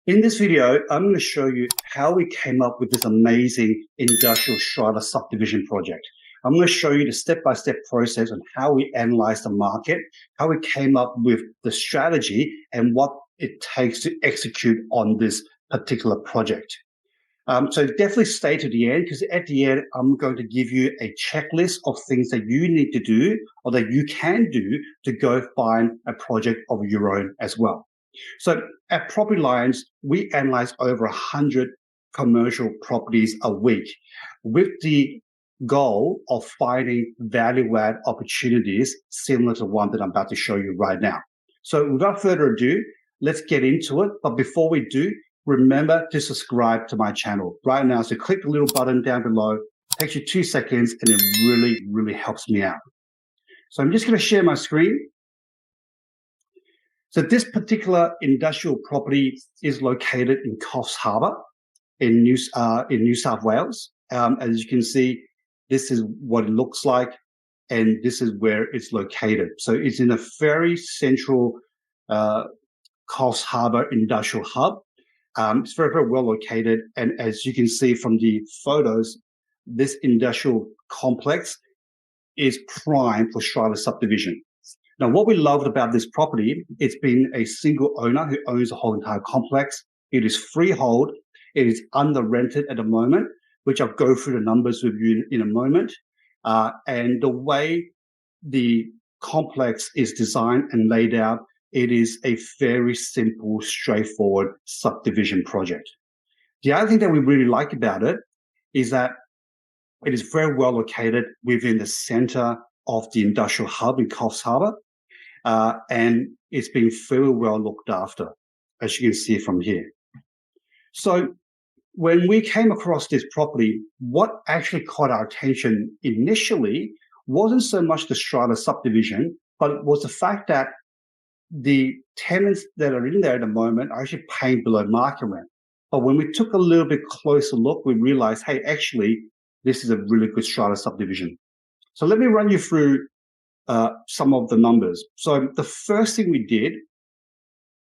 In this video, I'm going to show you how we came up with this amazing industrial strata subdivision project. I'm going to show you the step-by-step process on how we analyze the market, how we came up with the strategy, and what it takes to execute on this particular project. So definitely stay to the end, because at the end, I'm going to give you a checklist of things that you need to do or that you can do to go find a project of your own as well. So at Property Lions, we analyze over 100 commercial properties a week with the goal of finding value-add opportunities similar to one that I'm about to show you right now. So without further ado, let's get into it. But before we do, remember to subscribe to my channel right now. So click the little button down below. It takes you 2 seconds and it really, really helps me out. So I'm just going to share my screen. So this particular industrial property is located in Coffs Harbour in New South Wales. As you can see, this is what it looks like, and this is where it's located. So it's in a very central Coffs Harbour industrial hub. It's very, very well located, and as you can see from the photos, this industrial complex is prime for Strata subdivision. Now, what we loved about this property, it's been a single owner who owns the whole entire complex. It is freehold. It is under rented at the moment, which I'll go through the numbers with you in a moment. And the way the complex is designed and laid out, it is a very simple, straightforward subdivision project. The other thing that we really like about it is that it is very well located within the center of the industrial hub in Coffs Harbour. And it's been very well looked after, as you can see from here. So when we came across this property, what actually caught our attention initially wasn't so much the Strata subdivision, but it was the fact that the tenants that are in there at the moment are actually paying below market rent. But when we took a little bit closer look, we realized, hey, actually, this is a really good Strata subdivision. So let me run you through some of the numbers. So the first thing we did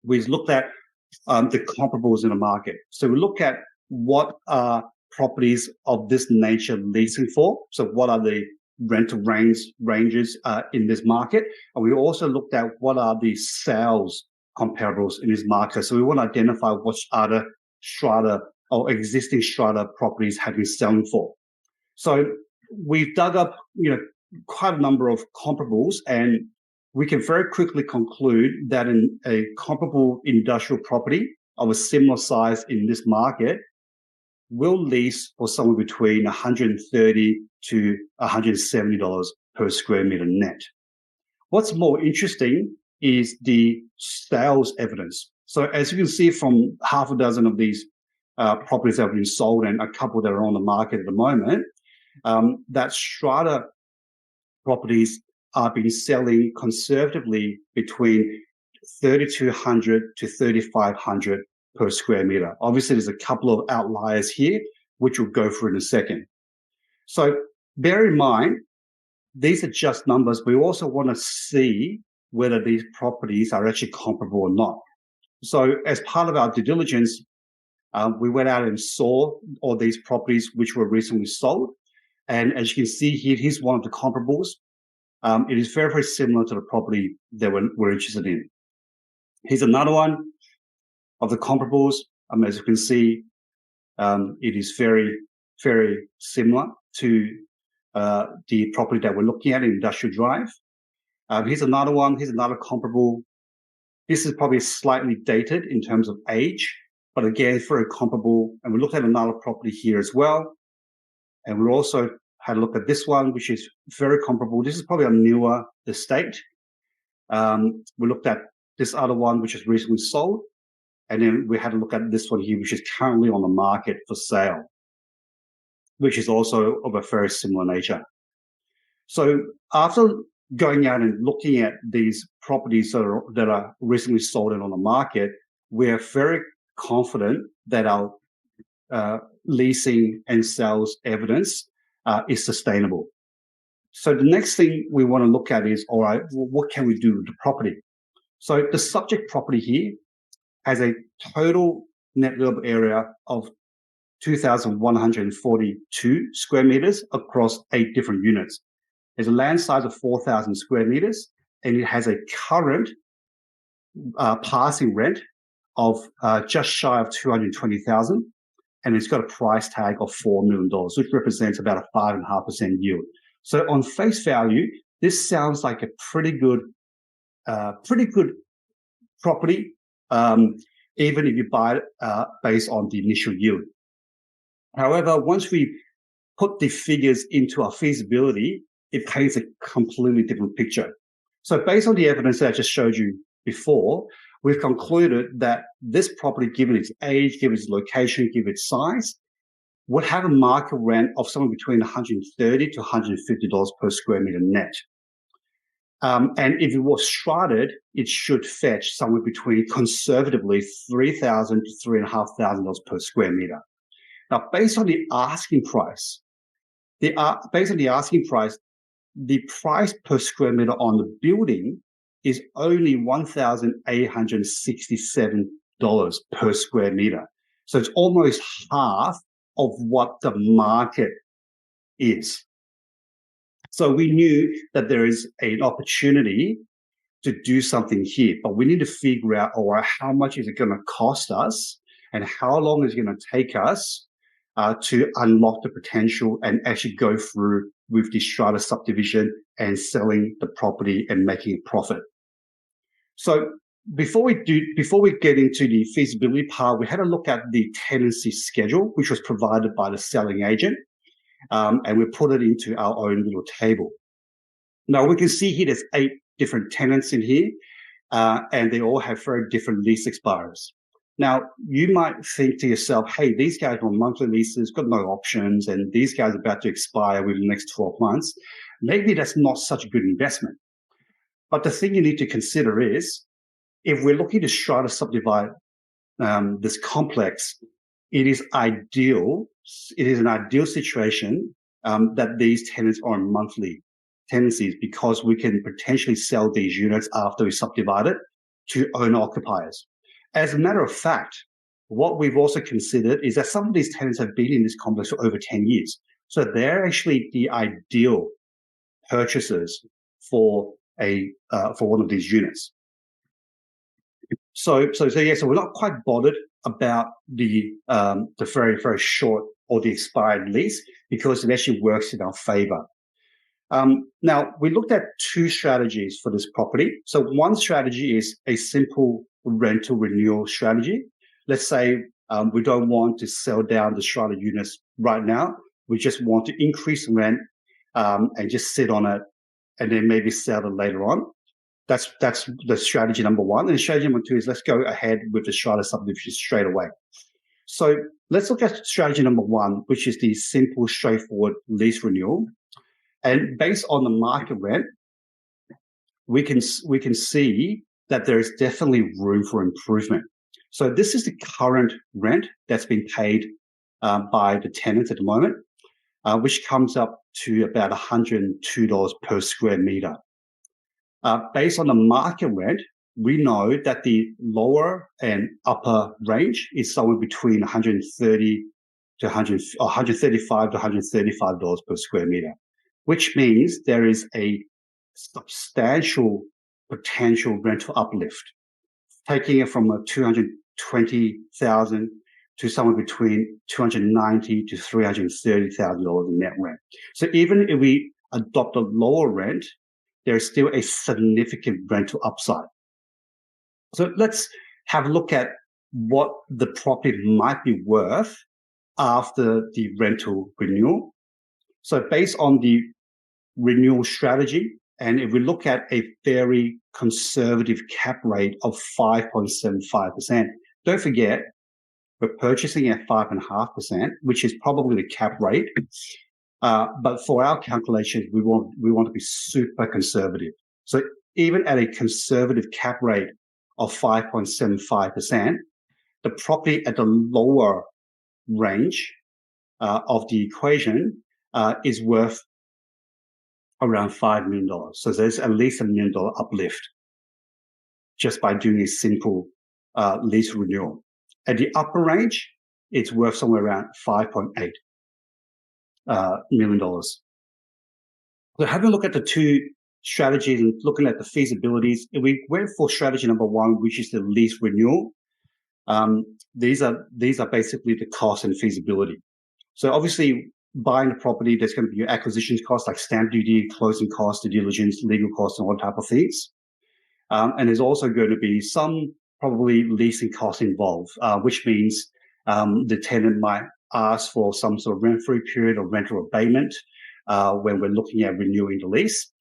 was looked at the comparables in the market. So we look at what are properties of this nature leasing for. So what are the rental ranges in this market? And we also looked at what are the sales comparables in this market. So we want to identify what other strata or existing strata properties have been selling for. So we've dug up, quite a number of comparables, and we can very quickly conclude that in a comparable industrial property of a similar size in this market will lease for somewhere between $130 to $170 per square meter net. What's more interesting is the sales evidence. So as you can see from half a dozen of these properties that have been sold and a couple that are on the market at the moment, that strata properties are being selling conservatively between $3,200 to $3,500 per square meter. Obviously, there's a couple of outliers here, which we'll go through in a second. So bear in mind, these are just numbers. We also want to see whether these properties are actually comparable or not. So as part of our due diligence, we went out and saw all these properties which were recently sold. And as you can see here, here's one of the comparables. It is very, very similar to the property that we're interested in. Here's another one of the comparables. As you can see, it is very, very similar to the property that we're looking at in Industrial Drive. Here's another one. Here's another comparable. This is probably slightly dated in terms of age, but again, it's very comparable. And we looked at another property here as well. And we also had a look at this one, which is very comparable. This is probably a newer estate. We looked at this other one, which is recently sold. And then we had a look at this one here, which is currently on the market for sale, which is also of a very similar nature. So after going out and looking at these properties that are recently sold and on the market, we are very confident that our leasing and sales evidence is sustainable. So the next thing we want to look at is, all right, well, what can we do with the property? So the subject property here has a total net leasable area of 2,142 square meters across 8 different units. There's a land size of 4,000 square meters, and it has a current passing rent of just shy of 220,000, and it's got a price tag of $4 million, which represents about a 5.5% yield. So on face value, this sounds like a pretty good property, even if you buy it based on the initial yield. However, once we put the figures into our feasibility, it paints a completely different picture. So based on the evidence that I just showed you before, we've concluded that this property, given its age, given its location, given its size, would have a market rent of somewhere between $130 to $150 per square meter net. And if it was strataed, it should fetch somewhere between, conservatively, $3,000 to $3,500 per square meter. Now, based on the asking price, the price per square meter on the building is only $1,867 per square meter. So it's almost half of what the market is. So we knew that there is an opportunity to do something here, but we need to figure out, all right, how much is it going to cost us and how long is it going to take us to unlock the potential and actually go through with the Strata subdivision and selling the property and making a profit. So before we get into the feasibility part, we had a look at the tenancy schedule, which was provided by the selling agent, and we put it into our own little table. Now we can see here there's 8 different tenants in here, and they all have very different lease expires. Now, you might think to yourself, hey, these guys are on monthly leases, got no options, and these guys are about to expire within the next 12 months. Maybe that's not such a good investment. But the thing you need to consider is, if we're looking to strata subdivide this complex, it is ideal. It is an ideal situation that these tenants are on monthly tenancies, because we can potentially sell these units after we subdivide it to owner-occupiers. As a matter of fact, what we've also considered is that some of these tenants have been in this complex for over 10 years. So they're actually the ideal purchasers for one of these units. So we're not quite bothered about the very, very short or the expired lease, because it actually works in our favor. Now, we looked at 2 strategies for this property. So one strategy is a simple rental renewal strategy. Let's say we don't want to sell down the Strata units right now. We just want to increase rent and just sit on it and then maybe sell it later on. That's the strategy number 1. And strategy number 2 is let's go ahead with the Strata subdivision straight away. So let's look at strategy number 1, which is the simple, straightforward lease renewal. And based on the market rent, we can see that there is definitely room for improvement. So this is the current rent that's been paid by the tenants at the moment, which comes up to about $102 per square meter. Based on the market rent, we know that the lower and upper range is somewhere between $135 to $135 per square meter, which means there is a substantial potential rental uplift, taking it from a 220,000 to somewhere between $290,000 to $330,000 in net rent. So even if we adopt a lower rent, there is still a significant rental upside. So let's have a look at what the property might be worth after the rental renewal. So based on the renewal strategy, and if we look at a very conservative cap rate of 5.75%, don't forget, we're purchasing at 5.5%, which is probably the cap rate. But for our calculations, we want to be super conservative. So even at a conservative cap rate of 5.75%, the property at the lower range of the equation is worth around $5 million. So there's at least $1 million uplift just by doing a simple lease renewal. At the upper range, it's worth somewhere around $5.8 million. So having a look at the two strategies and looking at the feasibilities, we went for strategy number one, which is the lease renewal. These are basically the cost and feasibility. So obviously, buying the property, there's going to be your acquisition costs like stamp duty, closing costs, due diligence, legal costs, and all type of things. And there's also going to be some probably leasing costs involved, which means the tenant might ask for some sort of rent-free period or rental abatement when we're looking at renewing the lease.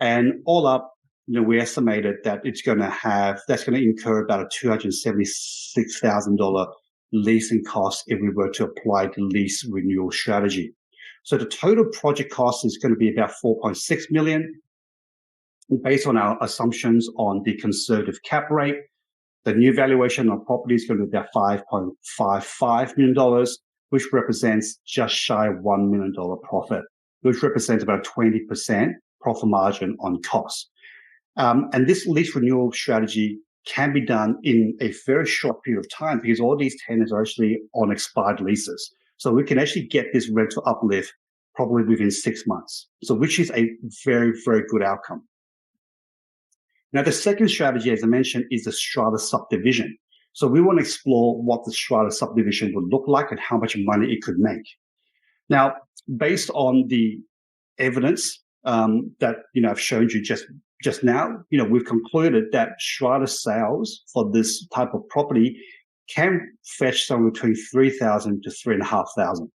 And all up, we estimated that that's going to incur about a $276,000 leasing cost if we were to apply the lease renewal strategy. So the total project cost is going to be about $4.6 million. Based on our assumptions on the conservative cap rate, the new valuation on property is going to be about $5.55 million, which represents just shy of $1 million profit, which represents about 20% profit margin on cost. And this lease renewal strategy can be done in a very short period of time because all these tenants are actually on expired leases. So we can actually get this rental uplift probably within 6 months. So which is a very, very good outcome. Now, the second strategy, as I mentioned, is the Strata subdivision. So we want to explore what the Strata subdivision would look like and how much money it could make. Now, based on the evidence that I've shown you just now, we've concluded that Strata sales for this type of property can fetch somewhere between $3,000 to $3,500.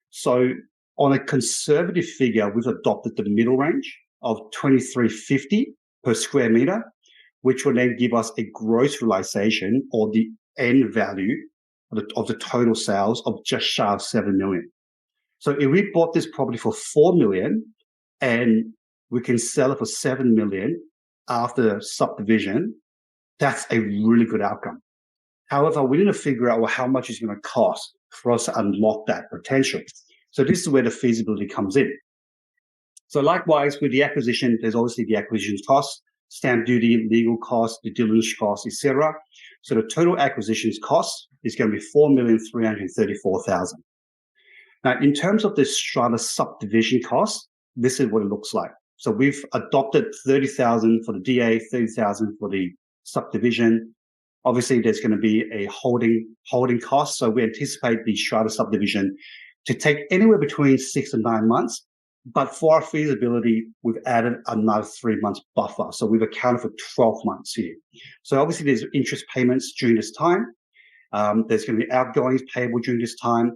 So on a conservative figure, we've adopted the middle range of $2,350 per square meter, which will then give us a gross realization or the end value of the total sales of just shy of $7 million. So if we bought this property for $4 million and we can sell it for $7 million after subdivision, that's a really good outcome. However, we need to figure out how much it's going to cost for us to unlock that potential. So this is where the feasibility comes in. So likewise, with the acquisition, there's obviously the acquisition costs, stamp duty, legal costs, due diligence costs, etc. So the total acquisitions cost is going to be $4,334,000. Now, in terms of the Strata subdivision cost, this is what it looks like. So we've adopted $30,000 for the DA, $30,000 for the subdivision. Obviously, there's going to be a holding cost. So we anticipate the Strata subdivision to take anywhere between 6 and 9 months. But for our feasibility, we've added another 3 months buffer. So we've accounted for 12 months here. So obviously, there's interest payments during this time. There's going to be outgoings payable during this time.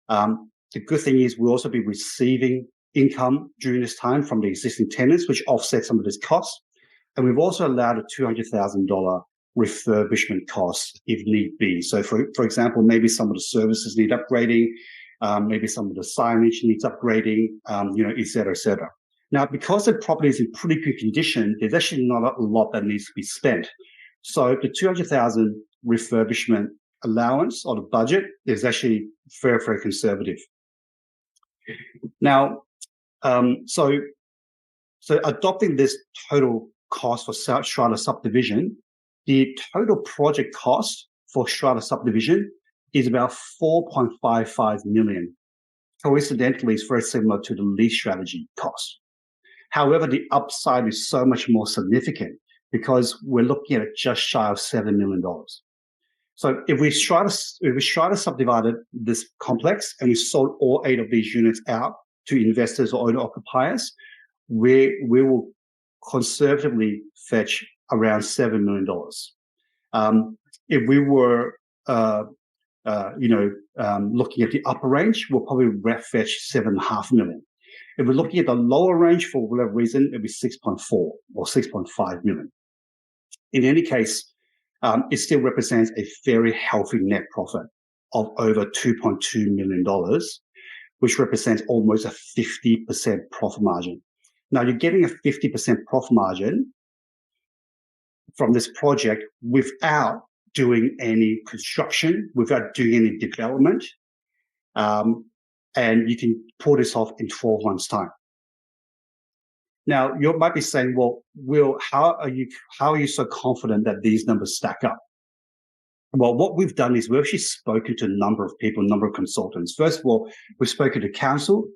The good thing is we'll also be receiving income during this time from the existing tenants, which offsets some of this cost. And we've also allowed a $200,000 refurbishment cost if need be. So for example, maybe some of the services need upgrading, maybe some of the signage needs upgrading, et cetera, et cetera. Now, because the property is in pretty good condition, there's actually not a lot that needs to be spent. So the $200,000 refurbishment allowance or the budget is actually very, very conservative. Now, so adopting this total cost for Strata subdivision, the total project cost for Strata subdivision is about $4.55 million. Coincidentally, it's very similar to the lease strategy cost. However, the upside is so much more significant because we're looking at just shy of $7 million. So if we Strata subdivided this complex and we sold all 8 of these units out to investors or owner occupiers, we will conservatively fetch around $7 million. If we were looking at the upper range, we'll probably fetch $7.5 million. If we're looking at the lower range for whatever reason, it'll be 6.4 or 6.5 million. In any case, it still represents a very healthy net profit of over $2.2 million, which represents almost a 50% profit margin. Now, you're getting a 50% profit margin from this project without doing any construction, without doing any development, and you can pull this off in 12 months' time. Now, you might be saying, well, Will, how are you so confident that these numbers stack up? Well, what we've done is we've actually spoken to a number of people, a number of consultants. First of all, we've spoken to council,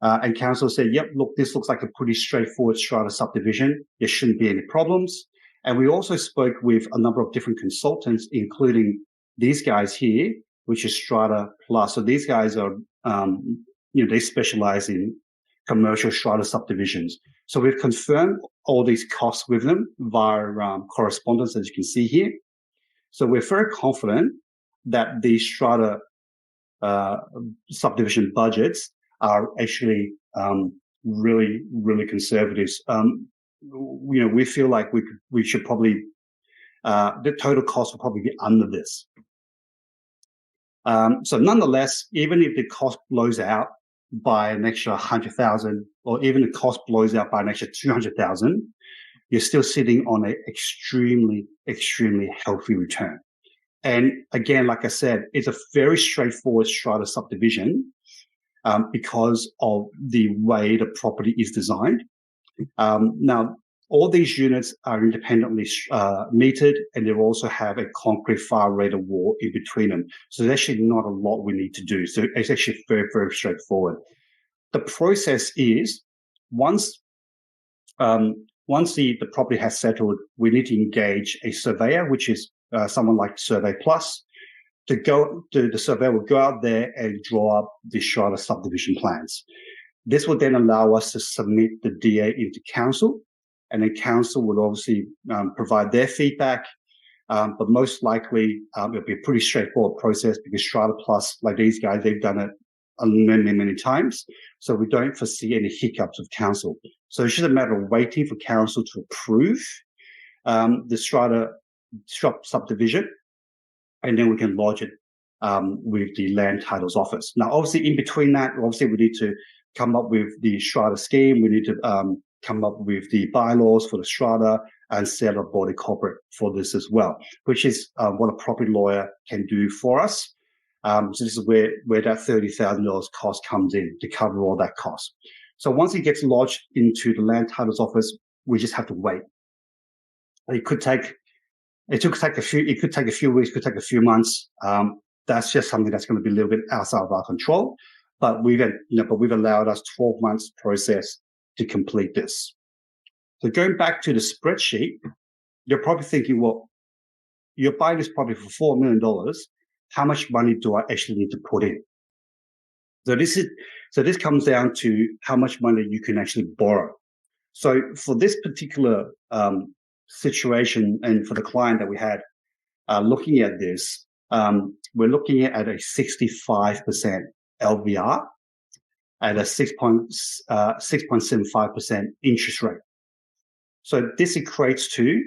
and council said, yep, look, this looks like a pretty straightforward strata subdivision. There shouldn't be any problems. And we also spoke with a number of different consultants, including these guys here, which is Strata Plus. So these guys are, they specialize in commercial strata subdivisions. So we've confirmed all these costs with them via correspondence, as you can see here. So we're very confident that the strata subdivision budgets are actually really, really conservative. We feel like we should probably the total cost will probably be under this. So nonetheless, even if the cost blows out by an extra 100,000, or even the cost blows out by an extra 200,000, you're still sitting on an extremely, extremely healthy return. And again, like I said, it's a very straightforward strata subdivision because of the way the property is designed. Now, all these units are independently metered, and they also have a concrete fire-rated wall in between them. So there's actually not a lot we need to do. So it's actually very, very straightforward. The process is once the property has settled, we need to engage a surveyor, which is someone like Survey Plus. The surveyor will go out there and draw up the strata subdivision plans. This will then allow us to submit the DA into council, and then council will obviously provide their feedback. But most likely, it'll be a pretty straightforward process because Strata Plus, like these guys, they've done it many, many times. So we don't foresee any hiccups with council. So it's just a matter of waiting for council to approve the strata subdivision, and then we can lodge it with the land titles office. Now, obviously, in between that, obviously, we need to come up with the strata scheme. We need to come up with the bylaws for the strata and set up body corporate for this as well, which is what a property lawyer can do for us. So this is where that $30,000 cost comes in to cover all that cost. So once it gets lodged into the land titles office, we just have to wait. It could take a few weeks, could take a few months. That's just something that's going to be a little bit outside of our control. But we've allowed us 12 months process to complete this. So going back to the spreadsheet, you're probably thinking, well, you're buying this property for $4 million. How much money do I actually need to put in? So this comes down to how much money you can actually borrow. So for this particular situation, and for the client that we had looking at this, we're looking at a 65% LVR at a 6.75% interest rate. So this equates to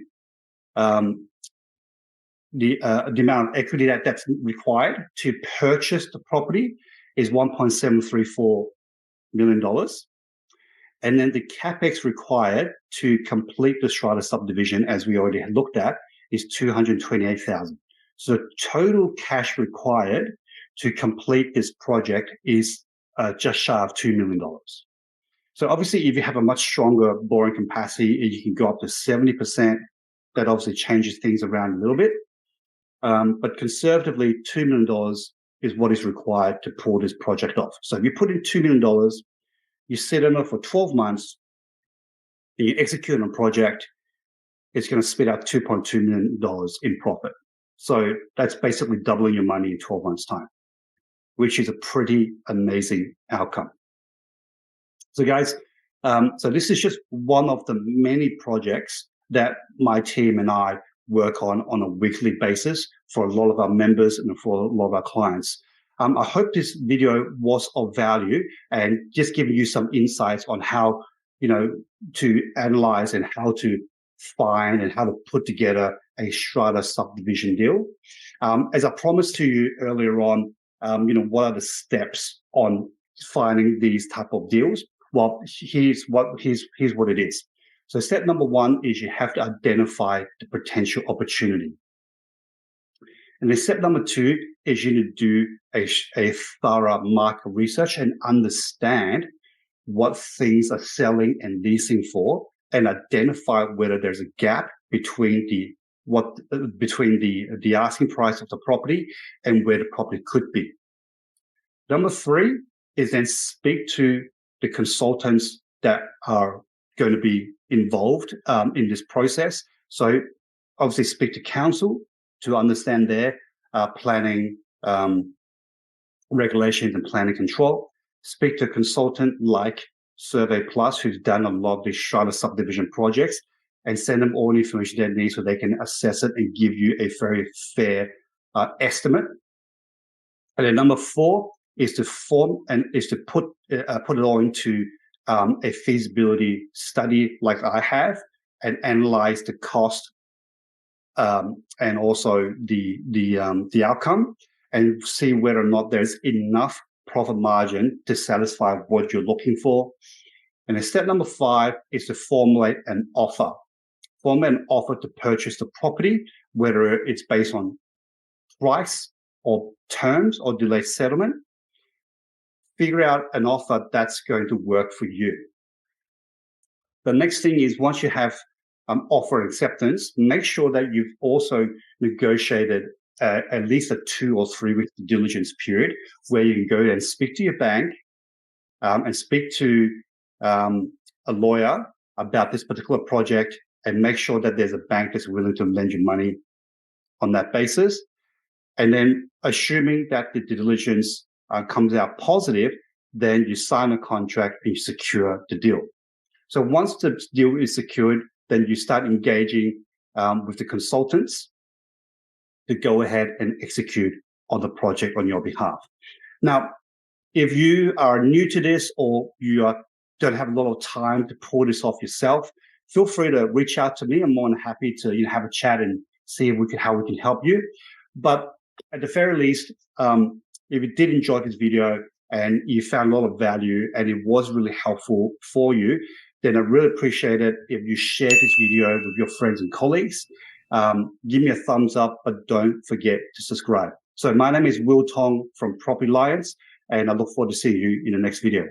the amount of equity that's required to purchase the property is $1.734 million. And then the capex required to complete the strata subdivision, as we already had looked at, is $228,000. So the total cash required to complete this project is just shy of $2 million. So obviously, if you have a much stronger borrowing capacity, you can go up to 70%. That obviously changes things around a little bit. But conservatively, $2 million is what is required to pull this project off. So if you put in $2 million, you sit on it for 12 months, and you execute on a project, it's going to spit out $2.2 million in profit. So that's basically doubling your money in 12 months' time, which is a pretty amazing outcome. So guys, so this is just one of the many projects that my team and I work on a weekly basis for a lot of our members and for a lot of our clients. I hope this video was of value and just giving you some insights on how, to analyze and how to find and how to put together a strata subdivision deal. As I promised to you earlier on, what are the steps on finding these type of deals? Well, here's what it is. So step number one is you have to identify the potential opportunity. And then step number two is you need to do a thorough market research and understand what things are selling and leasing for, and identify whether there's a gap between between the asking price of the property and where the property could be. Number 3 is then speak to the consultants that are going to be involved in this process. So obviously speak to council to understand their planning regulations and planning control. Speak to a consultant like Survey Plus, who's done a lot of these Strata subdivision projects, and send them all the information they need so they can assess it and give you a very fair estimate. And then number 4 is to put it all into a feasibility study like I have, and analyze the cost and also the outcome, and see whether or not there's enough profit margin to satisfy what you're looking for. And then step number 5 is to formulate an offer. Formulate an offer to purchase the property, whether it's based on price or terms or delayed settlement. Figure out an offer that's going to work for you. The next thing is, once you have offer acceptance, make sure that you've also negotiated at least a 2 or 3 week due diligence period where you can go and speak to your bank and speak to a lawyer about this particular project, and make sure that there's a bank that's willing to lend you money on that basis. And then, assuming that the due diligence comes out positive, then you sign a contract and you secure the deal. So once the deal is secured, then you start engaging with the consultants to go ahead and execute on the project on your behalf. Now, if you are new to this, or you don't have a lot of time to pull this off yourself, feel free to reach out to me. I'm more than happy to have a chat and see how we can help you. But at the very least, if you did enjoy this video and you found a lot of value and it was really helpful for you, then I really appreciate it if you share this video with your friends and colleagues. Give me a thumbs up, but don't forget to subscribe. So my name is Will Tong from Property Alliance, and I look forward to seeing you in the next video.